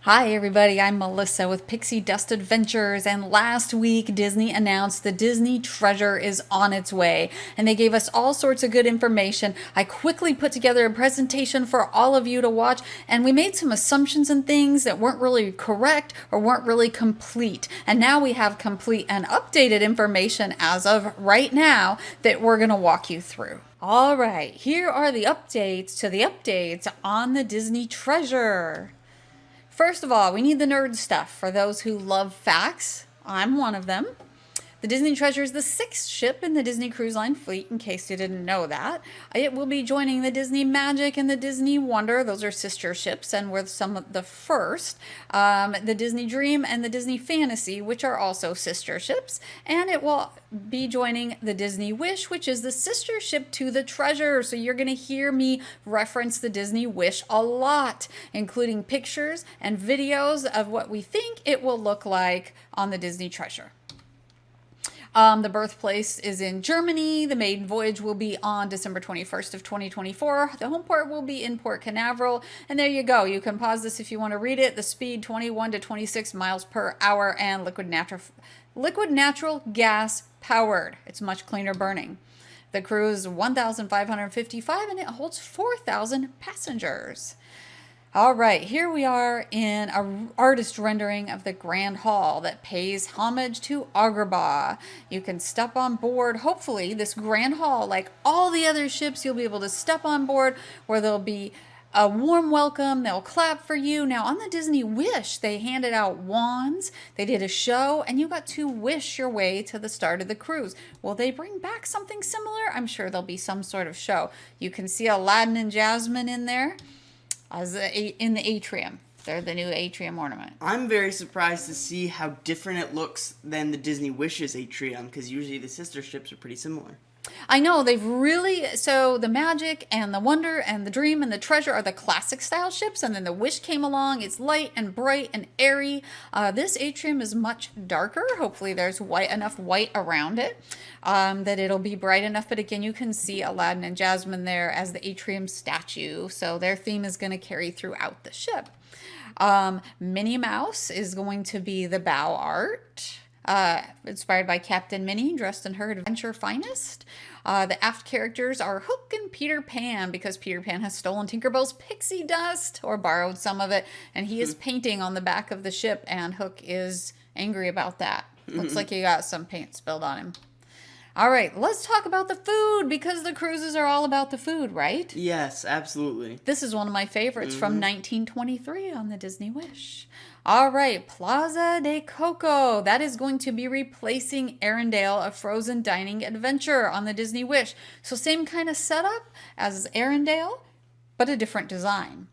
Hi everybody, I'm Melissa with Pixie Dust Adventures, and last week Disney announced the Disney Treasure is on its way, and they gave us all sorts of good information. I quickly put together a presentation for all of you to watch, and we made some assumptions and things that weren't really correct or weren't really complete. And now we have complete and updated information as of right now that we're going to walk you through. All right, here are the updates to the updates on the Disney Treasure. First of all, we need the nerd stuff for those who love facts. I'm one of them. The Disney Treasure is the sixth ship in the Disney Cruise Line fleet, in case you didn't know that. It will be joining the Disney Magic and the Disney Wonder. Those are sister ships, and we're some of the first. The Disney Dream and the Disney Fantasy, which are also sister ships. And it will be joining the Disney Wish, which is the sister ship to the Treasure. So you're going to hear me reference the Disney Wish a lot, including pictures and videos of what we think it will look like on the Disney Treasure. The birthplace is in Germany. The maiden voyage will be on December 21st of 2024. The home port will be in Port Canaveral. And there you go. You can pause this if you want to read it. The speed, 21 to 26 miles per hour, and liquid natural gas powered. It's much cleaner burning. The crew is 1,555 and it holds 4,000 passengers. All right, here we are in an artist rendering of the Grand Hall that pays homage to Agrabah. You can step on board, hopefully, this Grand Hall, like all the other ships, you'll be able to step on board where there'll be a warm welcome. They'll clap for you. Now, on the Disney Wish, they handed out wands. They did a show, and you got to wish your way to the start of the cruise. Will they bring back something similar? I'm sure there'll be some sort of show. You can see Aladdin and Jasmine in there. In the Atrium. They're the new Atrium ornament. I'm very surprised to see how different it looks than the Disney Wishes Atrium, because usually the sister ships are pretty similar. I know, they've really, so the Magic and the Wonder and the Dream and the Treasure are the classic style ships, and then the Wish came along. It's light and bright and airy. This Atrium is much darker. Hopefully there's enough white around it that it'll be bright enough. But again, you can see Aladdin and Jasmine there as the Atrium statue, so their theme is going to carry throughout the ship. Minnie Mouse is going to be the bow art. Inspired by Captain Minnie, dressed in her adventure finest. The aft characters are Hook and Peter Pan, because Peter Pan has stolen Tinkerbell's pixie dust, or borrowed some of it, and he is painting on the back of the ship, and Hook is angry about that. Looks like he got some paint spilled on him. All right, let's talk about the food, because the cruises are all about the food, right? Yes, absolutely. This is one of my favorites from 1923 on the Disney Wish. All right, Plaza de Coco. That is going to be replacing Arendelle, a frozen dining adventure on the Disney Wish. So same kind of setup as Arendelle, but a different design.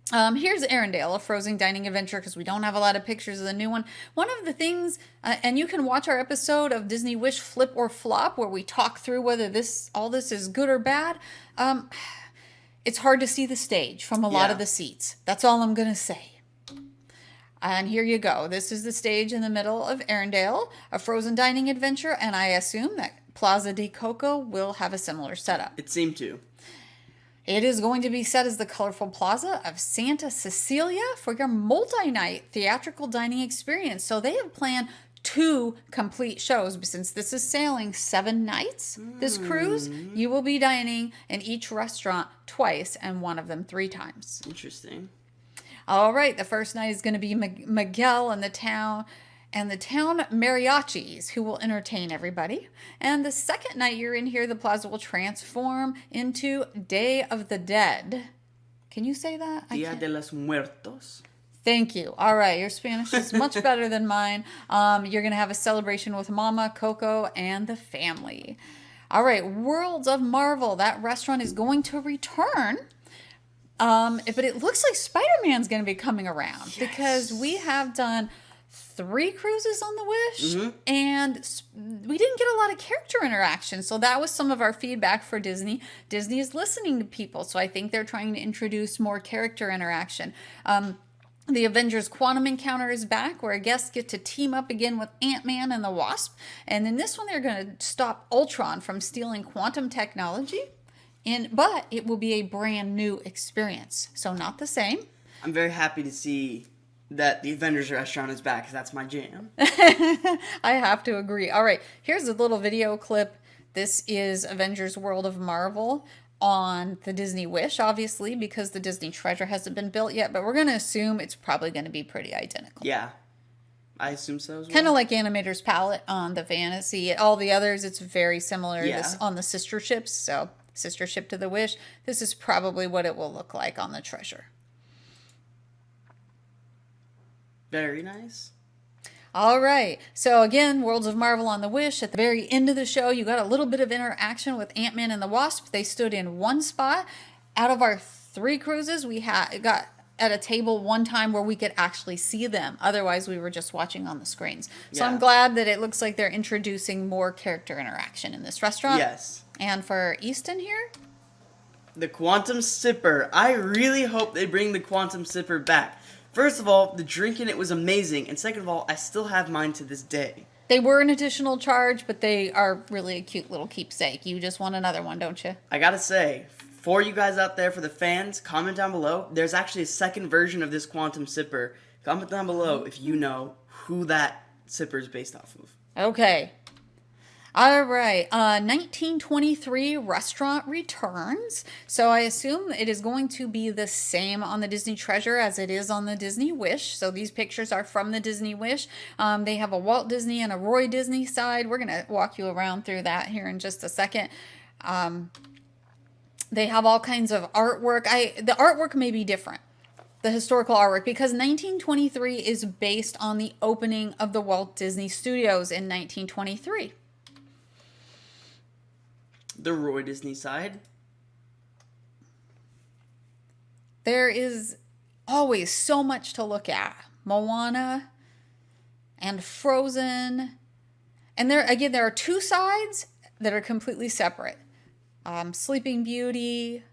Here's Arendelle, a frozen dining adventure, because we don't have a lot of pictures of the new one. One of the things, and you can watch our episode of Disney Wish Flip or Flop, where we talk through whether all this is good or bad. It's hard to see the stage from a lot of the seats. That's all I'm going to say. And here you go. This is the stage in the middle of Arendelle, a frozen dining adventure, and I assume that Plaza de Coco will have a similar setup. It seemed to. It is going to be set as the colorful plaza of Santa Cecilia for your multi-night theatrical dining experience. So they have planned 2 complete shows. Since this is sailing 7 nights, this cruise, you will be dining in each restaurant twice, and one of them 3 times. Interesting. All right, the first night is going to be Miguel and the town mariachis, who will entertain everybody. And the second night you're in here, the plaza will transform into Day of the Dead. Can you say that? Dia de los Muertos. Thank you. All right, your Spanish is much better than mine. You're going to have a celebration with Mama, Coco, and the family. All right, Worlds of Marvel. That restaurant is going to return. But it looks like Spider-Man's going to be coming around, because we have done 3 cruises on the Wish, and we didn't get a lot of character interaction. So that was some of our feedback for Disney. Disney is listening to people, so I think they're trying to introduce more character interaction. The Avengers Quantum Encounter is back, where guests get to team up again with Ant-Man and the Wasp. And in this one, they're going to stop Ultron from stealing quantum technology. But it will be a brand new experience. So not the same. I'm very happy to see that the Avengers restaurant is back, 'cause that's my jam. I have to agree. All right, here's a little video clip. This is Avengers World of Marvel on the Disney Wish, obviously, because the Disney Treasure hasn't been built yet, but we're going to assume it's probably going to be pretty identical. Yeah, I assume so as well. Kind of like Animator's Palette on the Fantasy. All the others, it's very similar Yeah. on the sister ships. So, sister ship to the Wish. This is probably what it will look like on the Treasure. Very nice. All right. So again, Worlds of Marvel on the Wish. At the very end of the show, you got a little bit of interaction with Ant-Man and the Wasp. They stood in one spot. Out of our 3 cruises, we got at a table one time where we could actually see them. Otherwise, we were just watching on the screens. So Yeah. I'm glad that it looks like they're introducing more character interaction in this restaurant. Yes. And for Easton here, The Quantum Sipper. I really hope they bring the Quantum Sipper back. First of all, the drink in it was amazing, and second of all, I still have mine to this day. they were an additional charge, but they are really a cute little keepsake. You just want another one, don't you? I gotta say, for you guys out there, for the fans, comment down below. There's actually a second version of this Quantum Sipper. Comment down below if you know who that sipper is based off of. Okay. All right. 1923 restaurant returns. So I assume it is going to be the same on the Disney Treasure as it is on the Disney Wish. So these pictures are from the Disney Wish. They have a Walt Disney and a Roy Disney side. We're going to walk you around through that here in just a second. They have all kinds of artwork. The artwork may be different. The historical artwork, because 1923 is based on the opening of the Walt Disney Studios in 1923. The Roy Disney side. There is always so much to look at. Moana and Frozen. And there are 2 sides that are completely separate. Sleeping Beauty,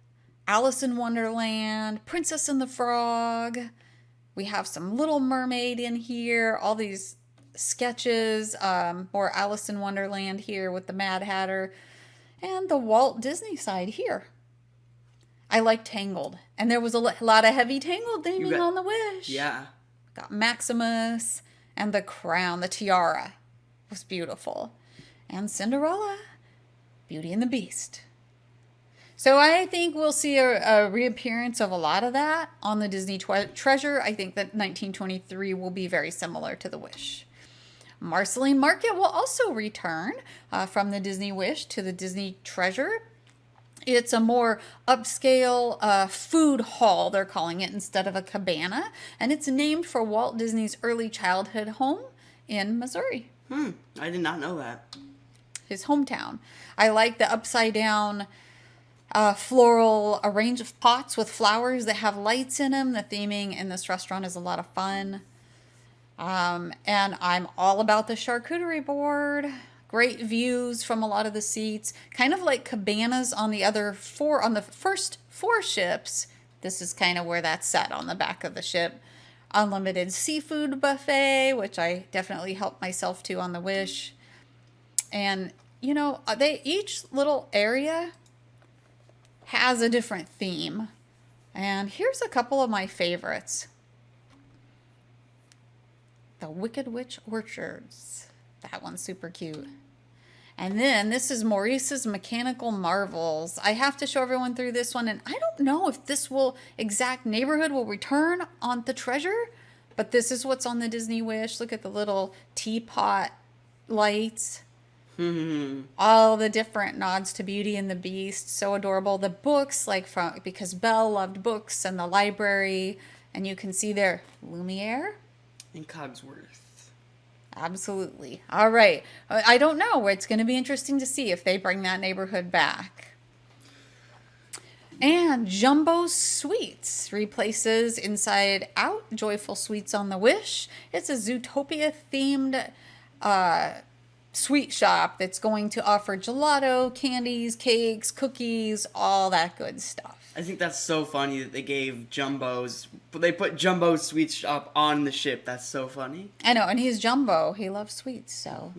Alice in Wonderland, Princess and the Frog. We have some Little Mermaid in here. All these sketches. More Alice in Wonderland here with the Mad Hatter. And the Walt Disney side here. I like Tangled. And there was a lot of heavy Tangled theming on the Wish. Yeah. Got Maximus and the crown, the tiara. It was beautiful. And Cinderella, Beauty and the Beast. So I think we'll see a reappearance of a lot of that on the Disney Treasure. I think that 1923 will be very similar to the Wish. Marceline Market will also return from the Disney Wish to the Disney Treasure. It's a more upscale food hall, they're calling it, instead of a cabana. And it's named for Walt Disney's early childhood home in Missouri. I did not know that. His hometown. I like the upside down floral arrange of pots with flowers that have lights in them. The theming in this restaurant is a lot of fun. And I'm all about the charcuterie board. Great views from a lot of the seats. Kind of like cabanas on the first 4 ships. This is kind of where that's set on the back of the ship. Unlimited seafood buffet, which I definitely helped myself to on the Wish. And, you know, each little area has a different theme. And here's a couple of my favorites. The Wicked Witch Orchards. That one's super cute. And then this is Maurice's Mechanical Marvels. I have to show everyone through this one. And I don't know if this exact neighborhood will return on the Treasure. But this is what's on the Disney Wish. Look at the little teapot lights. All the different nods to Beauty and the Beast. So adorable. The books, because Belle loved books and the library. And you can see there, Lumiere. And Cogsworth. Absolutely. All right. I don't know. It's going to be interesting to see if they bring that neighborhood back. And Jumbeaux Suites replaces Inside Out Joyful Suites on the Wish. It's a Zootopia themed sweet shop that's going to offer gelato, candies, cakes, cookies, all that good stuff. I think that's so funny that they put Jumbeaux Sweet Shop on the ship. That's so funny. I know, and he's Jumbo. He loves sweets, so.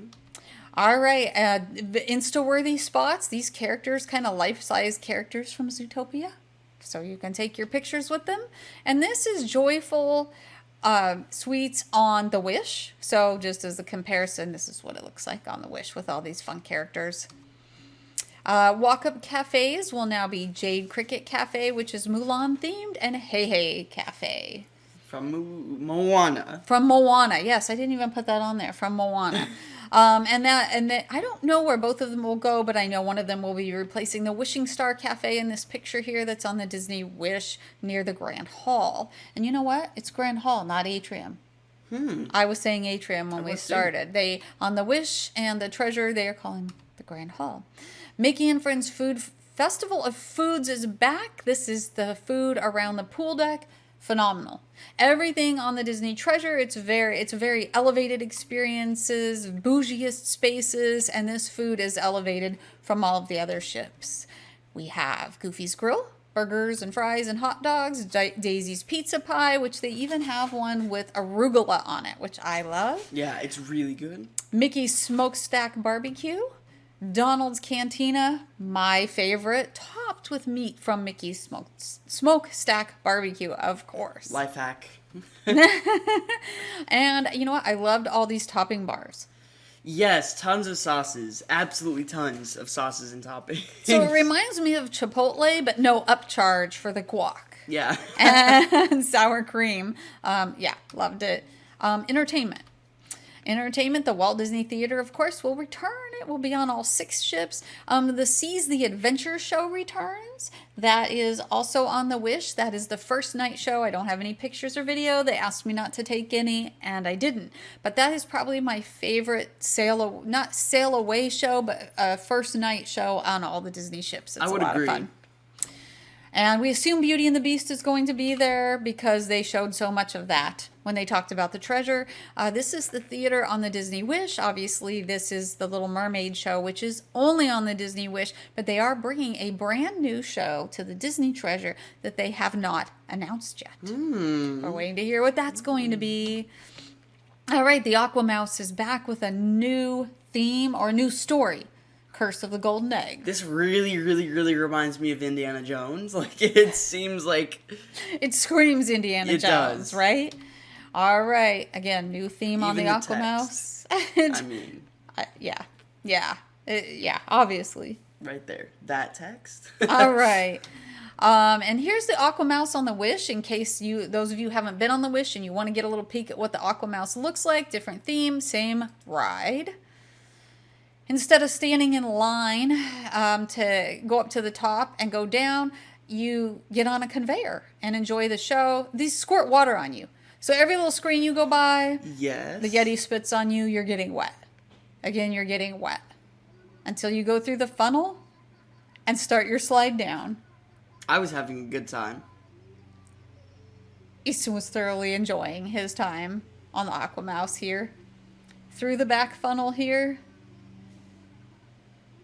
All right, Insta-worthy spots. These characters, kind of life-size characters from Zootopia. So you can take your pictures with them. And this is Joyful suites on the Wish. So just as a comparison, this is what it looks like on the Wish with all these fun characters. Walk-up cafes will now be Jade Cricket Cafe, which is Mulan themed, and Hey Hey Cafe. From Moana. From Moana, yes, I didn't even put that on there. From Moana. And I don't know where both of them will go, but I know one of them will be replacing the Wishing Star Cafe in this picture here that's on the Disney Wish near the Grand Hall. And you know what? It's Grand Hall, not Atrium. I was saying Atrium when we started. They on the Wish and the Treasure, they are calling the Grand Hall. Mickey and Friends Food Festival of Foods is back. This is the food around the pool deck. Phenomenal. Everything on the Disney Treasure, it's very elevated experiences, bougiest spaces, and this food is elevated from all of the other ships. We have Goofy's Grill, burgers and fries and hot dogs, Daisy's Pizza Pie, which they even have one with arugula on it, which I love. Yeah, it's really good. Mickey's Smokestack Barbecue. Donald's Cantina, my favorite, topped with meat from Mickey's Smokestack Barbecue, of course. Life hack. And you know what? I loved all these topping bars. Yes, tons of sauces. Absolutely tons of sauces and toppings. So it reminds me of Chipotle, but no upcharge for the guac. Yeah. And sour cream. Yeah, loved it. Entertainment. The Walt Disney Theater, of course, will return. It will be on all 6 ships. The Seas the Adventure show returns. That is also on the Wish. That is the first night show. I don't have any pictures or video. They asked me not to take any, and I didn't. But that is probably my favorite not sail away show, but first night show on all the Disney ships. It's I would a lot agree. of fun. And we assume Beauty and the Beast is going to be there because they showed so much of that when they talked about the treasure. This is the theater on the Disney Wish. Obviously, this is the Little Mermaid show, which is only on the Disney Wish, but they are bringing a brand new show to the Disney Treasure that they have not announced yet. We're waiting to hear what that's going to be. All right, the Aqua Mouse is back with a new theme or a new story. Curse of the Golden Egg. This really reminds me of Indiana Jones. Like, it seems like... It screams Indiana Jones, does. right? All right. Again, new theme on Even the the Aqua Mouse. I mean... Yeah, obviously. Right there. That text. All right. And here's the Aqua Mouse on the Wish, in case those of you haven't been on the Wish and you want to get a little peek at what the Aqua Mouse looks like. Different theme, same ride. Instead of standing in line to go up to the top and go down, you get on a conveyor and enjoy the show. These squirt water on you. So every little screen you go by, Yes. the Yeti spits on you, you're getting wet. Again, you're getting wet. Until you go through the funnel and start your slide down. I was having a good time. Easton was thoroughly enjoying his time on the Aqua Mouse here. Through the back funnel here.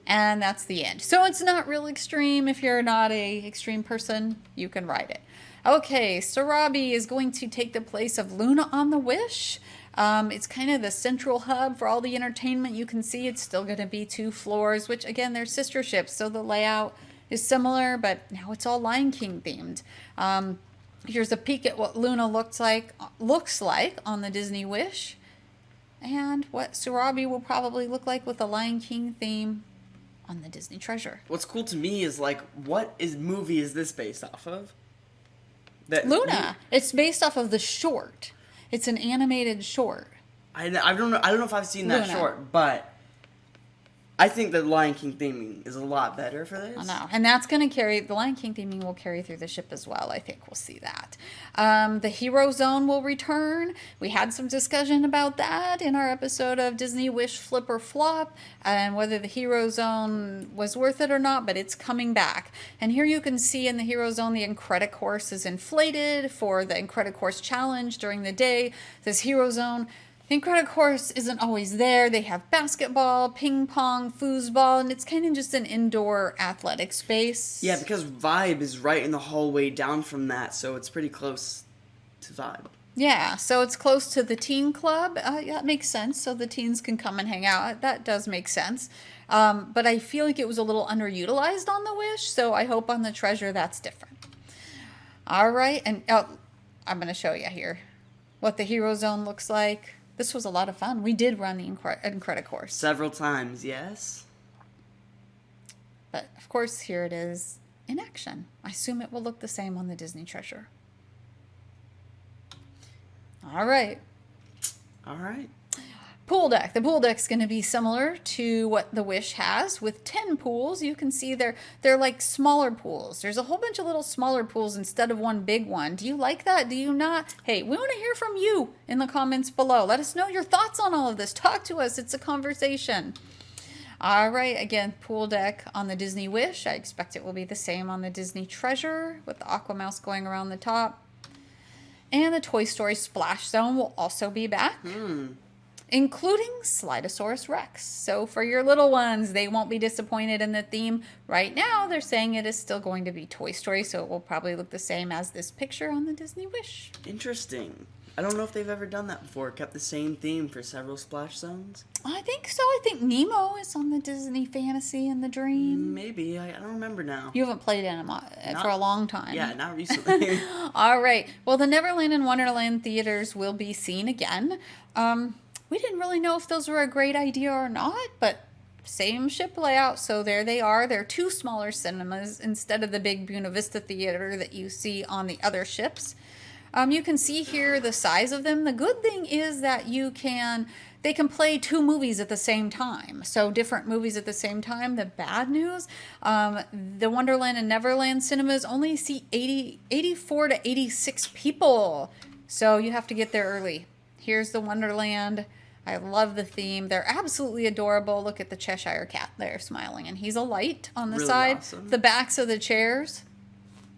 And that's the end. So it's not real extreme. If you're not a extreme person, you can ride it. Okay, Sarabi is going to take the place of Luna on the Wish. It's kind of the central hub for all the entertainment. You can see it's still going to be 2 floors, which again, they're sister ships. So the layout is similar, but now it's all Lion King themed. Here's a peek at what Luna looks like on the Disney Wish. And what Sarabi will probably look like with the Lion King theme on the Disney Treasure. What's cool to me is, like, what movie is this based off of? Luna. It's based off of the short. It's an animated short. I don't know if I've seen that Luna. short, but I think the Lion King theming is a lot better for this. I know. And that's going to carry, the Lion King theming will carry through the ship as well. I think we'll see that. The Hero Zone will return. We had some discussion about that in our episode of Disney Wish Flip or Flop and whether the Hero Zone was worth it or not, but it's coming back. And here you can see in the Hero Zone, the Incredicourse is inflated for the Incredicourse challenge during the day. This Hero Zone, Incredicourse isn't always there. They have basketball, ping pong, foosball, and it's kind of just an indoor athletic space. Yeah, because Vibe is right in the hallway down from that, so it's pretty close to Vibe. Yeah, so it's close to the teen club. Yeah, that makes sense. So the teens can come and hang out. That does make sense. But I feel like it was a little underutilized on the Wish, so I hope on the Treasure that's different. All right, and I'm going to show you here. what the Hero Zone looks like. This was a lot of fun. We did run the Incredicourse. Several times, yes. But, of course, here it is in action. I assume it will look the same on the Disney Treasure. All right. All right. Pool deck. The pool deck's going to be similar to what the Wish has with 10 pools. You can see they're like smaller pools. There's a whole bunch of little smaller pools instead of one big one. Do you like that? Do you not? Hey, we want to hear from you in the comments below. Let us know your thoughts on all of this. Talk to us. It's a conversation. All right. Again, pool deck on the Disney Wish. I expect it will be the same on the Disney Treasure with the Aqua Mouse going around the top. And the Toy Story Splash Zone will also be back. Including Slidosaurus Rex. So for your little ones, they won't be disappointed in the theme. Right now, they're saying it is still going to be Toy Story, so it will probably look the same as this picture on the Disney Wish. Interesting. I don't know if they've ever done that before. Kept the same theme for several splash zones. I think so. I think Nemo is on the Disney Fantasy and the Dream. Maybe. I don't remember now. You haven't played it for a long time. Yeah, not recently. All right. Well, the Neverland and Wonderland theaters will be seen again. We didn't really know if those were a great idea or not, but same ship layout, so there they are. They're 2 smaller cinemas instead of the big Buena Vista Theater that you see on the other ships. You can see here the size of them. The good thing is that they can play 2 movies at the same time, so different movies at the same time. The bad news, the Wonderland and Neverland cinemas only seat 84 to 86 people, so you have to get there early. Here's the Wonderland. I love the theme. They're absolutely adorable. Look at the Cheshire Cat there smiling. And he's a light on the really side. Awesome. The backs of the chairs.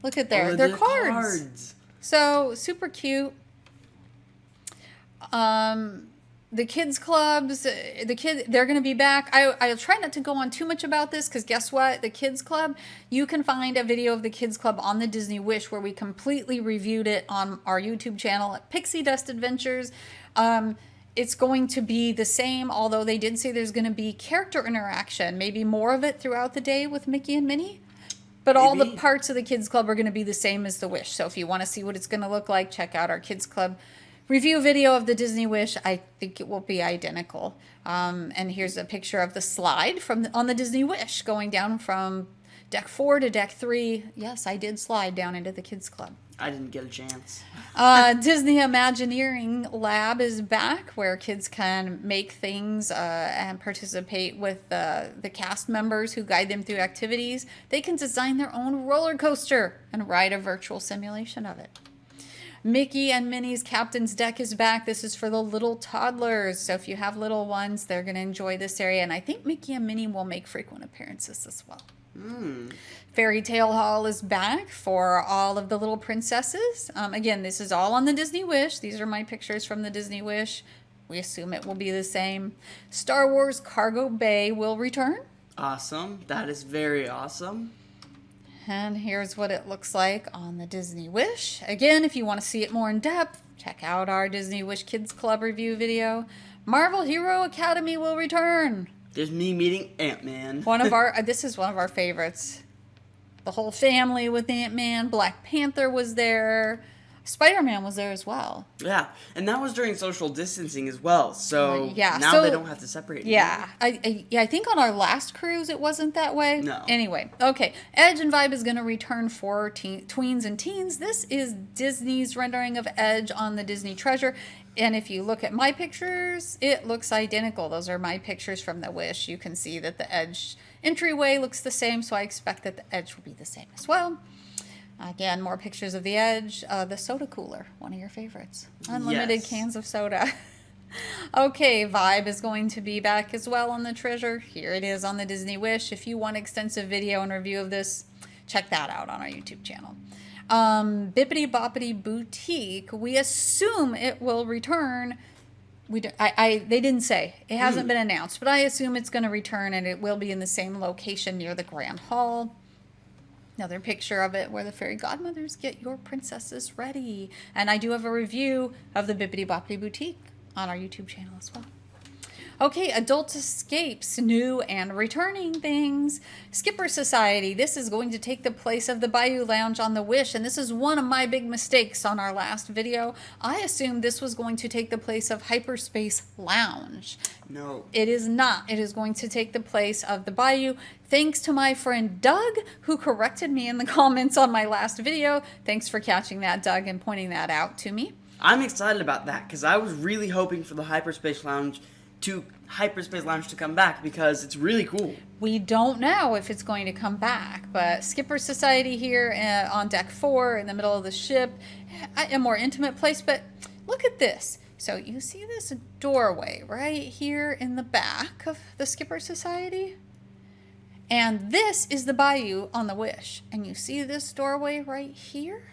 Look at there. They're cards. So super cute. The kids clubs, they're going to be back. I'll try not to go on too much about this because guess what? The kids club, you can find a video of the kids club on the Disney Wish where we completely reviewed it on our YouTube channel at Pixie Dust Adventures. It's going to be the same, although they did say there's going to be character interaction, maybe more of it throughout the day with Mickey and Minnie. But all the parts of the kids club are going to be the same as the Wish. So if you want to see what it's going to look like, check out our kids club review video of the Disney Wish. I think it will be identical. And here's a picture of the slide on the Disney Wish going down from deck 4 to deck 3. Yes, I did slide down into the kids club. I didn't get a chance. Disney Imagineering Lab is back where kids can make things and participate with the cast members who guide them through activities. They can design their own roller coaster and ride a virtual simulation of it. Mickey and Minnie's Captain's Deck is back. This is for the little toddlers. So if you have little ones, they're going to enjoy this area. And I think Mickey and Minnie will make frequent appearances as well. Fairytale Hall is back for all of the little princesses. Again, this is all on the Disney Wish. These are my pictures from the Disney Wish. We assume it will be the same. Star Wars Cargo Bay will return. Awesome. That is very awesome. And here's what it looks like on the Disney Wish. Again, if you want to see it more in depth, check out our Disney Wish Kids Club review video. Marvel Hero Academy will return. There's me meeting Ant-Man. This is one of our favorites. The whole family with Ant-Man. Black Panther was there. Spider-Man was there as well. Yeah, and that was during social distancing as well. So now they don't have to separate anymore. Yeah, I think on our last cruise it wasn't that way. No. Anyway, okay. Edge and Vibe is going to return for tweens and teens. This is Disney's rendering of Edge on the Disney Treasure. And if you look at my pictures, it looks identical. Those are my pictures from the Wish. You can see that the Edge entryway looks the same, so I expect that the Edge will be the same as well. Again, more pictures of the Edge. The soda cooler, one of your favorites. Unlimited cans of soda. Okay, Vibe is going to be back as well on the Treasure. Here it is on the Disney Wish. If you want extensive video and review of this, check that out on our YouTube channel. Bibbidi Bobbidi Boutique, we assume it will return. They didn't say. It hasn't been announced, but I assume it's going to return and it will be in the same location near the Grand Hall. Another picture of it where the fairy godmothers get your princesses ready. And I do have a review of the Bibbidi Bobbidi Boutique on our YouTube channel as well. Okay, Adult Escapes, new and returning things. Skipper Society, this is going to take the place of the Bayou Lounge on the Wish, and this is one of my big mistakes on our last video. I assumed this was going to take the place of Hyperspace Lounge. No. It is not. It is going to take the place of the Bayou. Thanks to my friend Doug, who corrected me in the comments on my last video. Thanks for catching that, Doug, and pointing that out to me. I'm excited about that because I was really hoping for the Hyperspace Lounge to come back because it's really cool. We don't know if it's going to come back, but Skipper Society here on deck 4 in the middle of the ship, a more intimate place. But look at this. So you see this doorway right here in the back of the Skipper Society? And this is the Bayou on the Wish. And you see this doorway right here?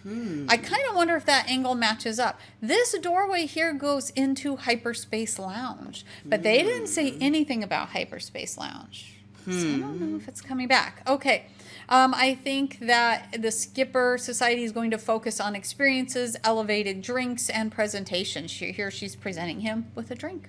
I kind of wonder if that angle matches up. This doorway here goes into Hyperspace Lounge. But they didn't say anything about Hyperspace Lounge. So I don't know if it's coming back. Okay. I think that the Skipper Society is going to focus on experiences, elevated drinks, and presentations. Here she's presenting him with a drink.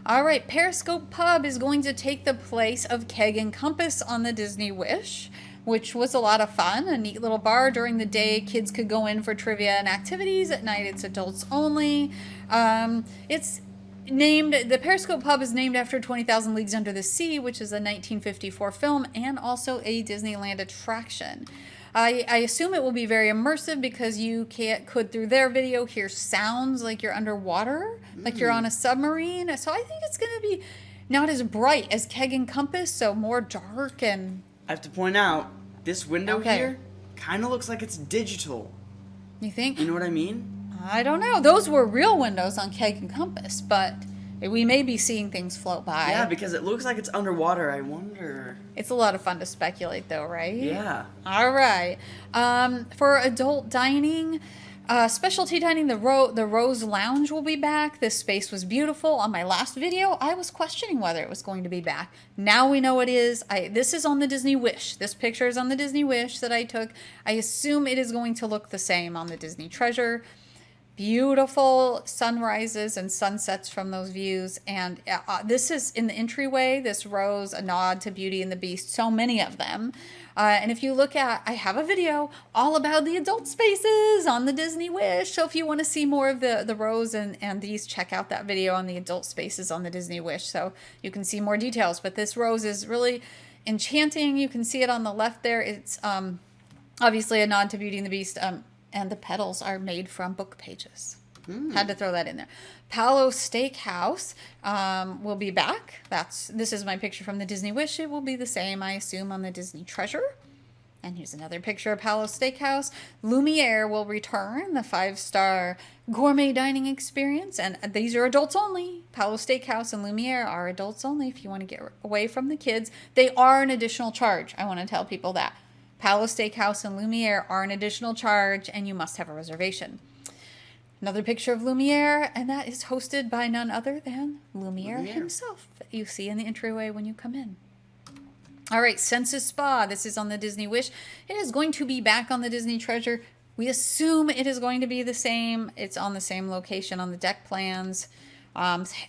All right, Periscope Pub is going to take the place of Keg and Compass on the Disney Wish, which was a lot of fun. A neat little bar during the day. Kids could go in for trivia and activities. At night, it's adults only. The Periscope Pub is named after 20,000 Leagues Under the Sea, which is a 1954 film and also a Disneyland attraction. I assume it will be very immersive because you could through their video hear sounds like you're underwater, like you're on a submarine. So I think it's going to be not as bright as Keg and Compass, so more dark and... I have to point out, this window here kind of looks like it's digital. You think? You know what I mean? I don't know. Those were real windows on Keg and Compass, but we may be seeing things float by. Yeah, because it looks like it's underwater. I wonder. It's a lot of fun to speculate, though, right? Yeah. All right. For adult dining, specialty dining, the Rose Lounge will be back. This space was beautiful. On my last video, I was questioning whether it was going to be back. Now we know it is. This is on the Disney Wish. This picture is on the Disney Wish that I took. I assume it is going to look the same on the Disney Treasure. Beautiful sunrises and sunsets from those views. And this is in the entryway, this rose, a nod to Beauty and the Beast, so many of them. And if you look at, I have a video all about the adult spaces on the Disney Wish. So if you want to see more of the rose and these, check out that video on the adult spaces on the Disney Wish. So you can see more details. But this rose is really enchanting. You can see it on the left there. It's obviously a nod to Beauty and the Beast. And the petals are made from book pages. Had to throw that in there. Palo Steakhouse will be back. This is my picture from the Disney Wish. It will be the same, I assume, on the Disney Treasure. And here's another picture of Palo Steakhouse. Lumiere will return, the 5-star gourmet dining experience. And these are adults only. Palo Steakhouse and Lumiere are adults only if you want to get away from the kids. They are an additional charge. I want to tell people that. Palo Steakhouse and Lumiere are an additional charge, and you must have a reservation. Another picture of Lumiere, and that is hosted by none other than Lumiere himself that you see in the entryway when you come in. All right, Senses Spa. This is on the Disney Wish. It is going to be back on the Disney Treasure. We assume it is going to be the same. It's on the same location on the deck plans.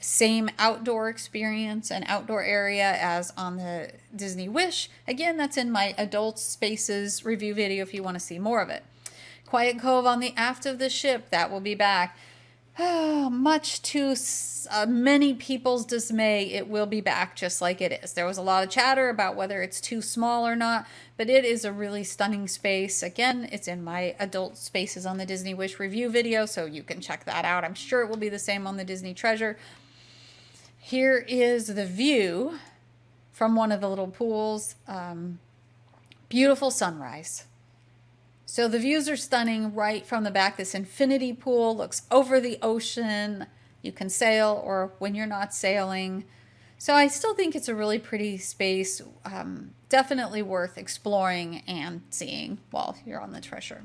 Same outdoor experience and outdoor area as on the Disney Wish. Again, that's in my adult spaces review video if you want to see more of it. Quiet Cove on the aft of the ship, that will be back. Much to many people's dismay, it will be back just like it is. There was a lot of chatter about whether it's too small or not, but it is a really stunning space. Again, it's in my adult spaces on the Disney Wish review video, so you can check that out. I'm sure it will be the same on the Disney Treasure. Here is the view from one of the little pools. Beautiful sunrise. So the views are stunning right from the back. This infinity pool looks over the ocean. You can sail or when you're not sailing. So I still think it's a really pretty space. Definitely worth exploring and seeing while you're on the Treasure.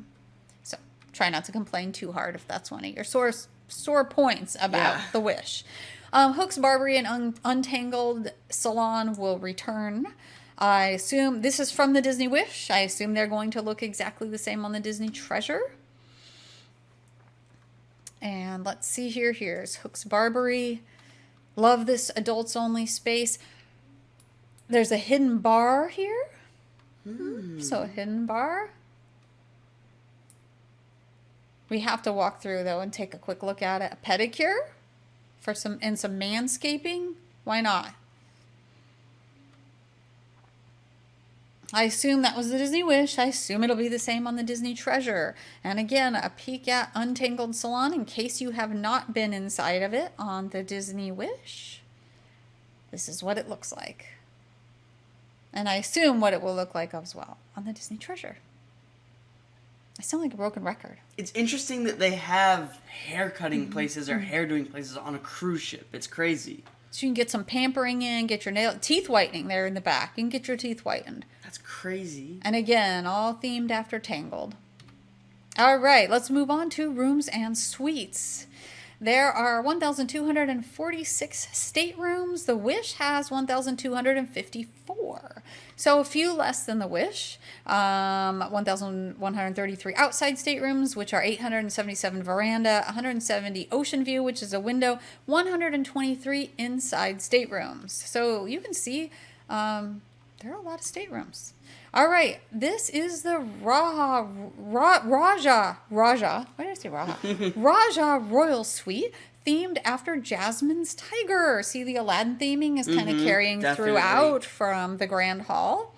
So try not to complain too hard if that's one of your sore points about the Wish. Hook's Barbery and Untangled Salon will return. I assume this is from the Disney Wish. I assume they're going to look exactly the same on the Disney Treasure. And let's see here. Here's Hook's Barbery. Love this adults only space. There's a hidden bar here. So a hidden bar. We have to walk through though and take a quick look at it. A pedicure for some manscaping. Why not? I assume that was the Disney Wish. I assume it'll be the same on the Disney Treasure. And again, a peek at Untangled Salon in case you have not been inside of it on the Disney Wish. This is what it looks like. And I assume what it will look like as well on the Disney Treasure. I sound like a broken record. It's interesting that they have hair cutting places or hair doing places on a cruise ship. It's crazy. So you can get some pampering in, get your teeth whitening there in the back. You can get your teeth whitened. That's crazy. And again, all themed after Tangled. All right, let's move on to rooms and suites. There are 1,246 staterooms. The Wish has 1,254. So a few less than the Wish. 1,133 outside staterooms, which are 877 veranda, 170 ocean view, which is a window, 123 inside staterooms. So you can see there are a lot of staterooms. All right, this is the Raja, why did I say Raja? Raja Royal Suite, themed after Jasmine's Tiger. See, the Aladdin theming is kind of carrying throughout from the Grand Hall.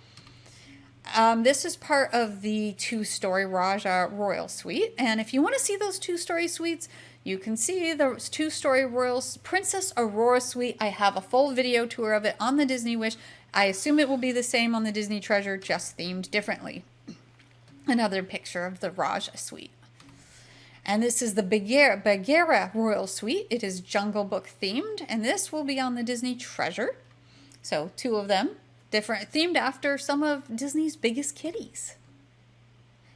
This is part of the two-story Raja Royal Suite. And if you want to see those two-story suites, you can see the two-story Royal Princess Aurora Suite. I have a full video tour of it on the Disney Wish. I assume it will be the same on the Disney Treasure, just themed differently. Another picture of the Raja Suite. And this is the Bagheera Royal Suite. It is Jungle Book themed, and this will be on the Disney Treasure. So two of them, different, themed after some of Disney's biggest kitties.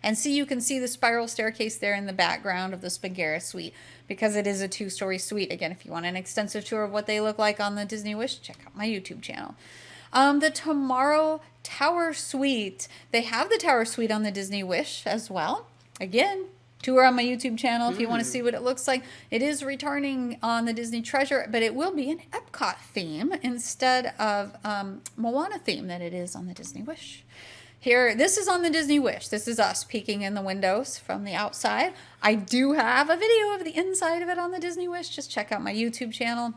And see, you can see the spiral staircase there in the background of the Bagheera Suite, because it is a two-story suite. Again, if you want an extensive tour of what they look like on the Disney Wish, check out my YouTube channel. The Tomorrow Tower Suite. They have the Tower Suite on the Disney Wish as well. Again, tour on my YouTube channel if you want to see what it looks like. It is returning on the Disney Treasure, but it will be an Epcot theme instead of Moana theme that it is on the Disney Wish. Here, this is on the Disney Wish. This is us peeking in the windows from the outside. I do have a video of the inside of it on the Disney Wish. Just check out my YouTube channel.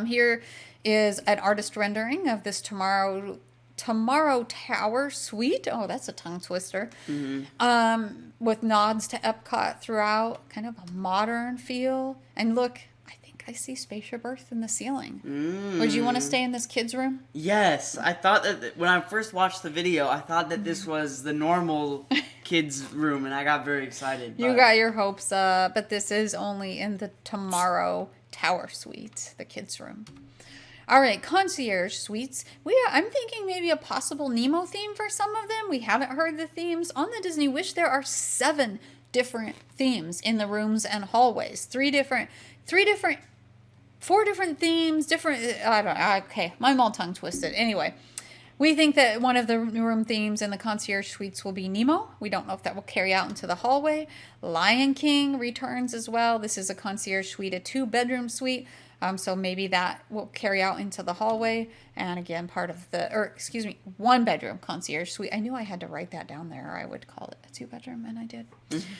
Here is an artist rendering of this Tomorrow Tower Suite. Oh, that's a tongue twister. With nods to Epcot throughout, kind of a modern feel. And look, I think I see Spaceship Earth in the ceiling. Would you want to stay in this kids' room? Yes, I thought that when I first watched the video, I thought that this was the normal kids' room, and I got very excited. You got your hopes up, but this is only in the Tomorrow Tower Suite, the kids' room. All right, Concierge Suites. I'm thinking maybe a possible Nemo theme for some of them. We haven't heard the themes. On the Disney Wish, there are 7 different themes in the rooms and hallways. 4 different themes, I don't know. Okay, I'm all tongue twisted. Anyway, we think that one of the room themes in the Concierge Suites will be Nemo. We don't know if that will carry out into the hallway. Lion King returns as well. This is a Concierge Suite, a 2-bedroom suite. So maybe that will carry out into the hallway. And again, part of the, 1-bedroom Concierge Suite. I knew I had to write that down there, or I would call it a 2-bedroom, and I did.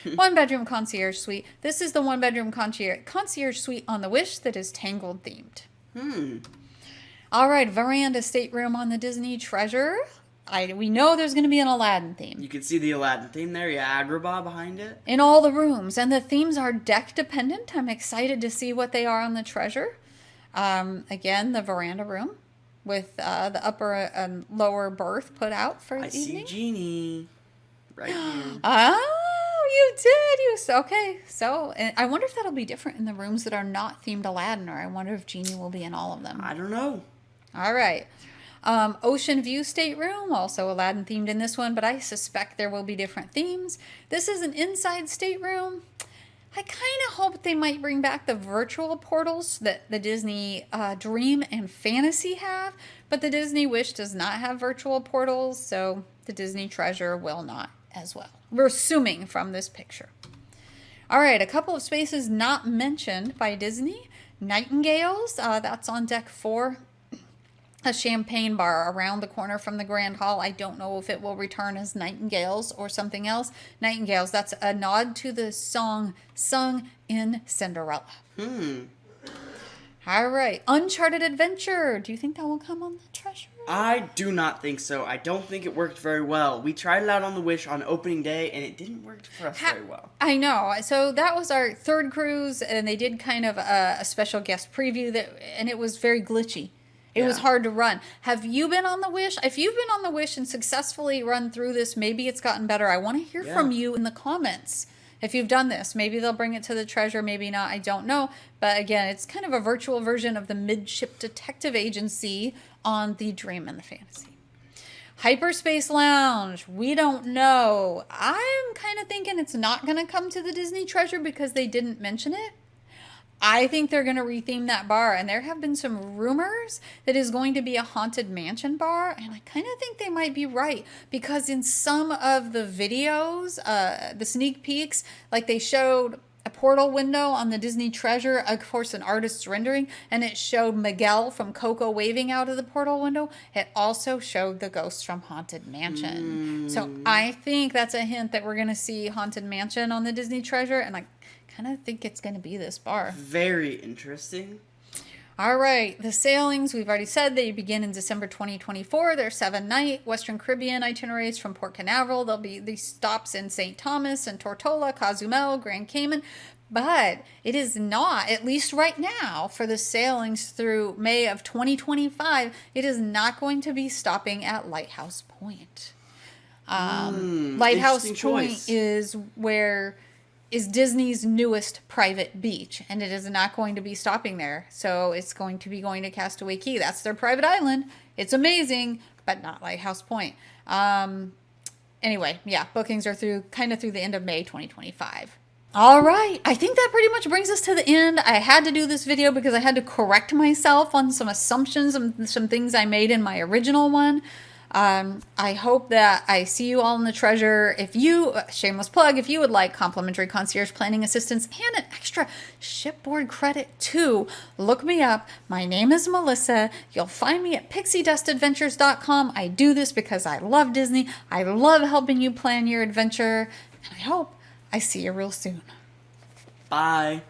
1-bedroom Concierge Suite. This is the 1-bedroom Concierge Suite on the Wish that is Tangled themed. All right, veranda stateroom on the Disney Treasure. We know there's going to be an Aladdin theme. You can see the Aladdin theme there. Yeah, Agrabah behind it. In all the rooms. And the themes are deck dependent. I'm excited to see what they are on the Treasure. Again, the veranda room with the upper and lower berth put out for the evening. I see Genie right here. Oh, you did. Okay. So I wonder if that'll be different in the rooms that are not themed Aladdin, or I wonder if Genie will be in all of them. I don't know. All right. Ocean View Stateroom, also Aladdin themed in this one, but I suspect there will be different themes. This is an inside stateroom. I kind of hope they might bring back the virtual portals that the Disney Dream and Fantasy have, but the Disney Wish does not have virtual portals, so the Disney Treasure will not as well. We're assuming from this picture. All right, a couple of spaces not mentioned by Disney. Nightingales, that's on deck 4. A champagne bar around the corner from the Grand Hall. I don't know if it will return as Nightingales or something else. Nightingales, that's a nod to the song sung in Cinderella. All right, Uncharted Adventure. Do you think that will come on the Treasure? I do not think so. I don't think it worked very well. We tried it out on the Wish on opening day, and it didn't work for us very well. I know. So that was our third cruise, and they did kind of a special guest preview, and it was very glitchy. It was hard to run. Have you been on the Wish? If you've been on the Wish and successfully run through this, maybe it's gotten better. I want to hear from you in the comments. If you've done this, maybe they'll bring it to the Treasure, maybe not, I don't know. But again, it's kind of a virtual version of the Midship Detective Agency on the Dream and the Fantasy. Hyperspace Lounge, we don't know. I'm kind of thinking it's not going to come to the Disney Treasure because they didn't mention it. I think they're going to retheme that bar, and there have been some rumors that is going to be a Haunted Mansion bar, and I kind of think they might be right, because in some of the videos, the sneak peeks, like they showed a portal window on the Disney Treasure, of course an artist's rendering, and it showed Miguel from Coco waving out of the portal window. It also showed the ghosts from Haunted Mansion. So I think that's a hint that we're going to see Haunted Mansion on the Disney Treasure, and I kind of think it's going to be this bar. Very interesting. All right, the sailings, we've already said they begin in December 2024. They're 7-night Western Caribbean itineraries from Port Canaveral. There'll be these stops in St. Thomas and Tortola, Cozumel, Grand Cayman. But it is not, at least right now, for the sailings through May of 2025, it is not going to be stopping at Lighthouse Point. Lighthouse Point is Disney's newest private beach, and it is not going to be stopping there. So it's going to be going to Castaway Cay. That's their private island. It's amazing, but not Lighthouse Point. Anyway, yeah, bookings are through the end of May 2025. All right, I think that pretty much brings us to the end. I had to do this video because I had to correct myself on some assumptions and some things I made in my original one. I hope that I see you all in the Treasure. If you, shameless plug, if you would like complimentary concierge planning assistance and an extra shipboard credit too, look me up. My name is Melissa. You'll find me at pixiedustadventures.com. I do this because I love Disney. I love helping you plan your adventure. And I hope I see you real soon. Bye.